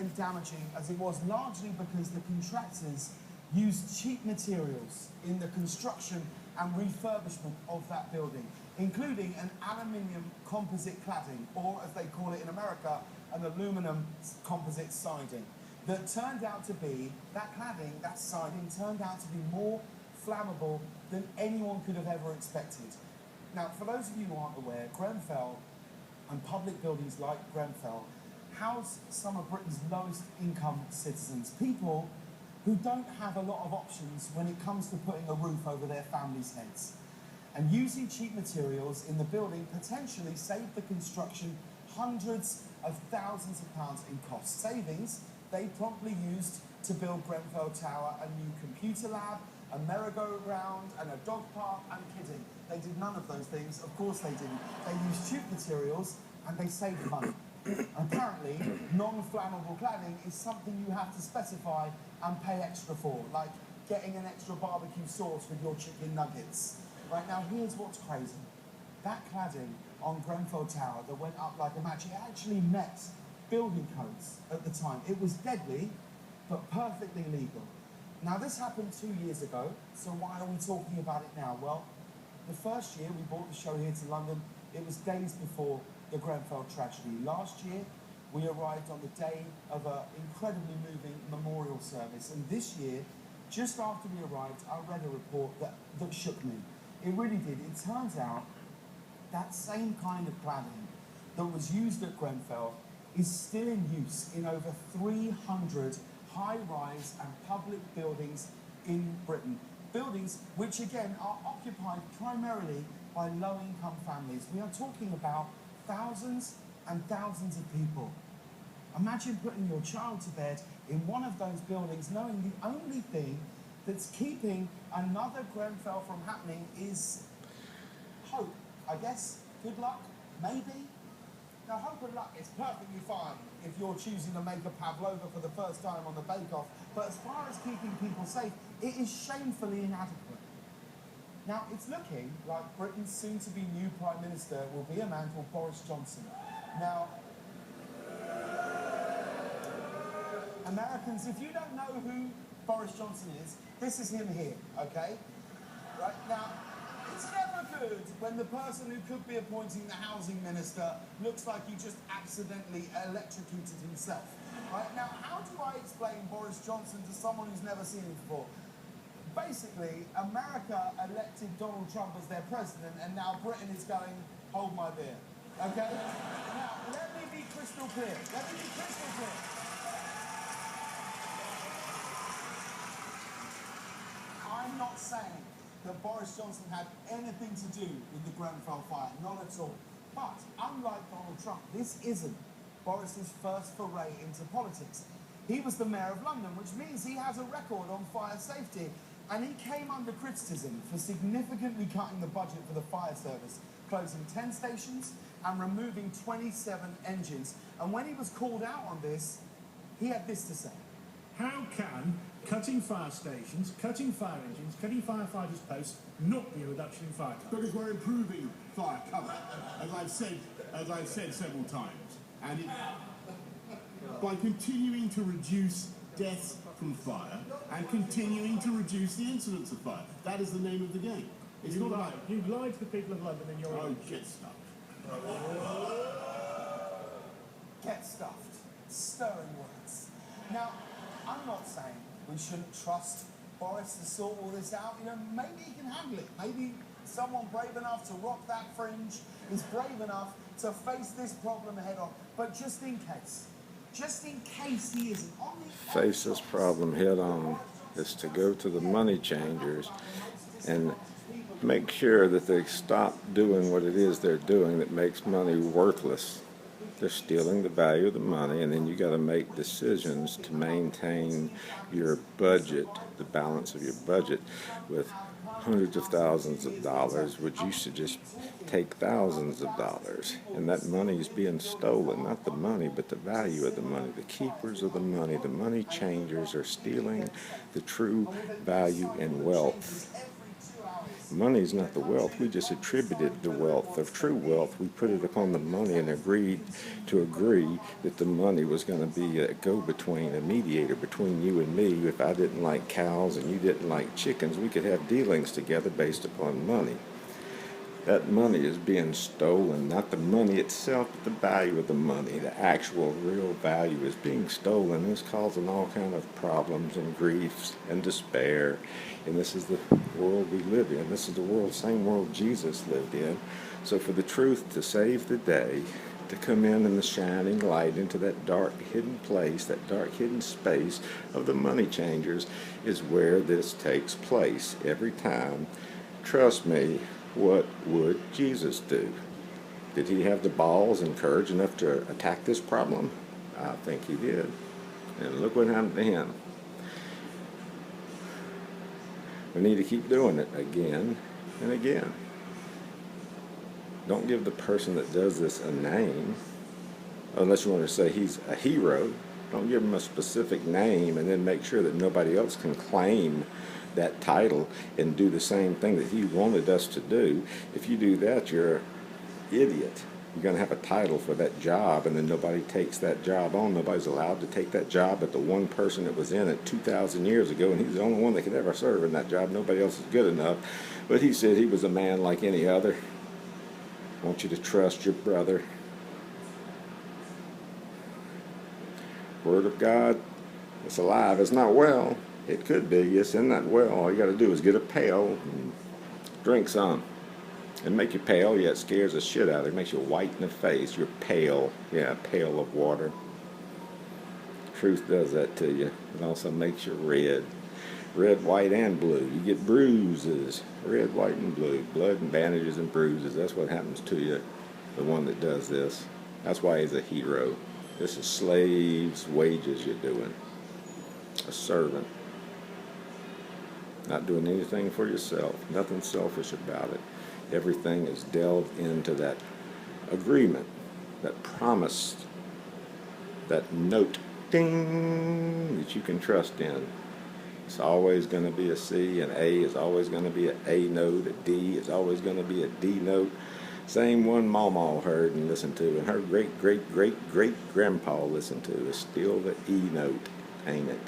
and damaging as it was, largely because the contractors used cheap materials in the construction and refurbishment of that building, including an aluminium composite cladding, or as they call it in America, an aluminum composite siding, that turned out to be, that cladding, that siding, turned out to be more flammable than anyone could have ever expected. Now, for those of you who aren't aware, Grenfell and public buildings like Grenfell house some of Britain's lowest income citizens, people who don't have a lot of options when it comes to putting a roof over their families' heads. And using cheap materials in the building potentially saved the construction hundreds of thousands of pounds in cost savings. They promptly used to build Grenfell Tower a new computer lab, a merry-go-round and a dog park. I'm kidding. They did none of those things. Of course they didn't. They used cheap materials and they saved money. Apparently, non-flammable cladding is something you have to specify and pay extra for, like getting an extra barbecue sauce with your chicken nuggets. Right, now here's what's crazy. That cladding on Grenfell Tower that went up like a match, it actually met building codes at the time. It was deadly, but perfectly legal. Now this happened 2 years ago, so why are we talking about it now? Well, the first year we brought the show here to London, it was days before the Grenfell tragedy. Last year, we arrived on the day of an incredibly moving memorial service. And this year, just after we arrived, I read a report that shook me. It really did. It turns out that same kind of cladding that was used at Grenfell is still in use in over 300 high-rise and public buildings in Britain. Buildings which, again, are occupied primarily by low-income families. We are talking about thousands and thousands of people. Imagine putting your child to bed in one of those buildings knowing the only thing that's keeping another Grenfell from happening is hope, I guess. Good luck, maybe. Now, hope and luck is perfectly fine if you're choosing to make a pavlova for the first time on the bake-off, but as far as keeping people safe, it is shamefully inadequate. Now, it's looking like Britain's soon-to-be new Prime Minister will be a man called Boris Johnson. Now, Americans, if you don't know who Boris Johnson is, this is him here, okay? Right, now, it's never good when the person who could be appointing the housing minister looks like he just accidentally electrocuted himself. Right, now, how do I explain Boris Johnson to someone who's never seen him before? Basically, America elected Donald Trump as their president, and now Britain is going, hold my beer. Okay? Now, let me be crystal clear. I'm not saying that Boris Johnson had anything to do with the Grenfell fire, not at all. But, unlike Donald Trump, this isn't Boris's first foray into politics. He was the Mayor of London, which means he has a record on fire safety. And he came under criticism for significantly cutting the budget for the fire service, closing 10 stations and removing 27 engines. And when he was called out on this, he had this to say. How can cutting fire stations, cutting fire engines, cutting firefighters' posts not be a reduction in fire cover? Because we're improving fire cover, as I've said several times. And by continuing to reduce deaths from fire and continuing to reduce the incidence of fire. That is the name of the game. It's not about... You lied to the people of London in your... Oh, get stuffed. Get stuffed. Stirring words. Now, I'm not saying we shouldn't trust Boris to sort all this out. You know, maybe he can handle it. Maybe someone brave enough to rock that fringe is brave enough to face this problem head on. But just in case he isn't on the face this problem head on is to go to the money changers and make sure that they stop doing what it is they're doing that makes money worthless. They're stealing the value of the money, and then you got to make decisions to maintain your budget, the balance of your budget, with hundreds of thousands of dollars, which used to just take thousands of dollars. And that money is being stolen, not the money, but the value of the money. The keepers of the money changers are stealing the true value and wealth Money's not the wealth. We just attributed the wealth of true wealth. We put it upon the money and agreed to agree that the money was going to be a go-between, a mediator between you and me. If I didn't like cows and you didn't like chickens, we could have dealings together based upon money. That money is being stolen, not the money itself, but the value of the money. The actual real value is being stolen. It's causing all kind of problems and griefs and despair. And this is the world we live in. This is the world, same world Jesus lived in. So for the truth to save the day, to come in the shining light into that dark hidden place, that dark hidden space of the money changers, is where this takes place every time. Trust me. What would Jesus do? Did he have the balls and courage enough to attack this problem? I think he did. And look what happened to him. We need to keep doing it again and again. Don't give the person that does this a name, unless you want to say he's a hero. Don't give him a specific name and then make sure that nobody else can claim that title and do the same thing that he wanted us to do. If you do that, you're an idiot. You're going to have a title for that job, and then nobody takes that job on. Nobody's allowed to take that job but the one person that was in it 2,000 years ago, and he's the only one that could ever serve in that job. Nobody else is good enough. But he said he was a man like any other. I want you to trust your brother. Word of God, it's alive. It's not well. It could be. It's in that well. All you got to do is get a pail and drink some. And make you pale. Yeah, it scares the shit out of you. It makes you white in the face. You're pale. Yeah, a pail of water. Truth does that to you. It also makes you red. Red, white, and blue. You get bruises. Red, white, and blue. Blood and bandages and bruises. That's what happens to you, the one that does this. That's why he's a hero. This is slaves' wages you're doing. A servant. Not doing anything for yourself. Nothing selfish about it. Everything is delved into that agreement, that promise, that note, ding, that you can trust in. It's always going to be a C, an A is always going to be an A note, a D is always going to be a D note. Same one Mama heard and listened to, and her great-great-great-grandpa listened to is still the E note, ain't it?